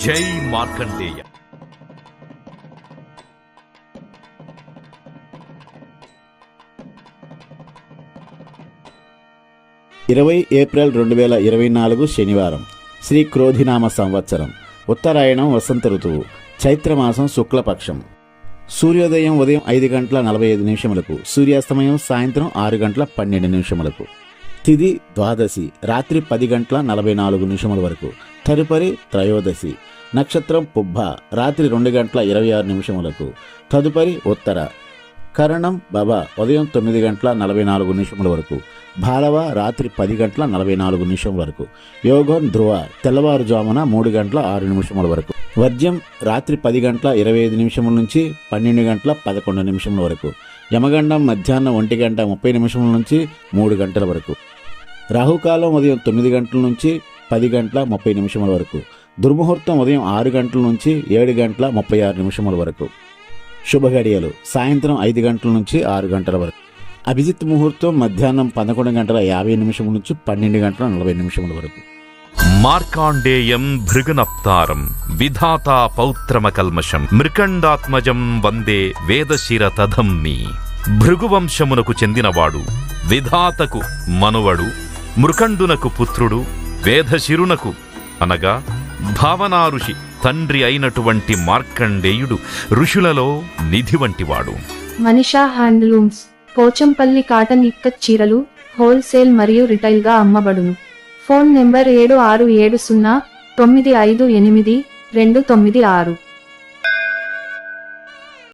జై మార్కండేయ. ఏప్రిల్ 2024 శనివారం. శ్రీ క్రోధినామ సంవత్సరం. ఉత్తరాయణం వసంత ఋతువు. చైత్రమాసం శుక్లపక్షం. సూర్యోదయం ఉదయం 5:45 సూర్యాస్తమయం సాయంత్రం 6:12 తిథి ద్వాదశి రాత్రి 10:44 వరకు. తదుపరి త్రయోదశి. నక్షత్రం పుబ్బ రాత్రి 2:26 తదుపరి ఉత్తర. కరణం బబ ఉదయం 9:44 వరకు. భాలవ రాత్రి 10:44 వరకు. యోగం ధ్రువ తెల్లవారుజామున 3:06 వరకు. వర్జ్యం రాత్రి 10:25 నుంచి 12:11 వరకు. యమగండం మధ్యాహ్నం 1:30 నుంచి 3 గంటల వరకు. రాహుకాలం ఉదయం 9 గంటల నుంచి 10:30 వరకు. దుర్ముహూర్తం ఉదయం 6 గంటల నుంచి 7:36 వరకు. శుభగడియలు సాయంత్రం 5 గంటల నుంచి 6 గంటల వరకు. అభిజిత్ ముహూర్తం మధ్యాహ్నం 11:50 నుంచి 12:40 వరకు. మార్కాండేయం భృగునప్తారం విధాతా పౌత్రమకల్మషం మృకండాత్మజం వందే వేదశిర తధమ్మి. భృగువంశమునకు చెందినవాడు, విధాతకు మనువడు, మృకండునకు పుత్రుడు, వేదశిరునకు అనగా భావనా ఋషి తండ్రి అయినటువంటి మార్కండేయుడు ఋషులలో నిధి వంటివాడు. మనీషా హ్యాండ్లూమ్స్ పోచంపల్లి కాటన్ ఇక్కత్ చీరలు హోల్సేల్ మరియు రిటైల్ గా అమ్మబడును. Phone number 7670958296.